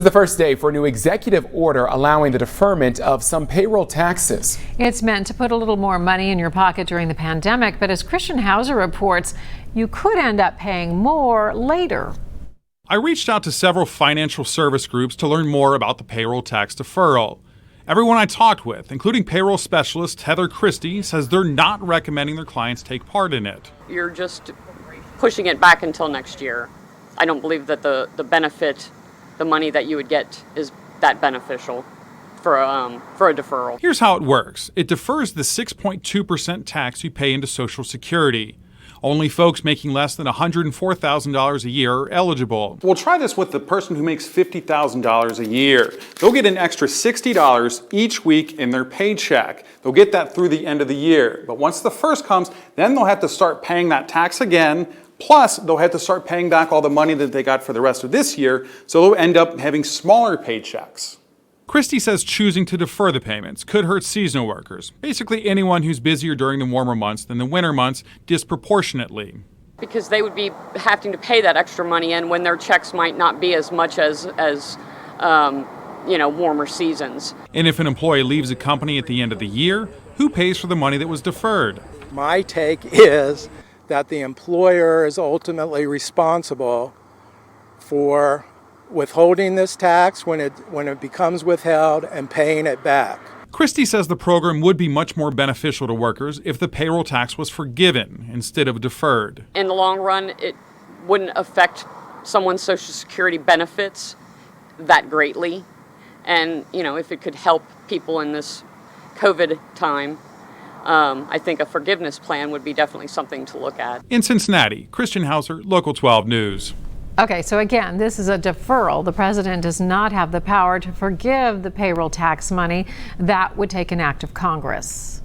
The first day for a new executive order allowing the deferment of some payroll taxes. It's meant to put a little more money in your pocket during the pandemic, but as Christian Hauser reports, you could end up paying more later. I reached out to several financial service groups to learn more about the payroll tax deferral. Everyone I talked with, including payroll specialist Heather Christie, says they're not recommending their clients take part in it. You're just pushing it back until next year. I don't believe that the benefit, the money that you would get, is that beneficial for a deferral. Here's how it works. It defers the 6.2% tax you pay into Social Security. Only folks making less than $104,000 a year are eligible. We'll try this with the person who makes $50,000 a year. They'll get an extra $60 each week in their paycheck. They'll get that through the end of the year. But once the first comes, then they'll have to start paying that tax again. Plus, they'll have to start paying back all the money that they got for the rest of this year, so they'll end up having smaller paychecks. Christie says choosing to defer the payments could hurt seasonal workers, basically anyone who's busier during the warmer months than the winter months, disproportionately. Because they would be having to pay that extra money in when their checks might not be as much as warmer seasons. And if an employee leaves a company at the end of the year, who pays for the money that was deferred? My take is that the employer is ultimately responsible for withholding this tax when it becomes withheld and paying it back. Christie says the program would be much more beneficial to workers if the payroll tax was forgiven instead of deferred. In the long run, it wouldn't affect someone's Social Security benefits that greatly. And, if it could help people in this COVID time, I think a forgiveness plan would be definitely something to look at. In Cincinnati, Christian Hauser, Local 12 News. Okay, so again, this is a deferral. The president does not have the power to forgive the payroll tax money. That would take an act of Congress.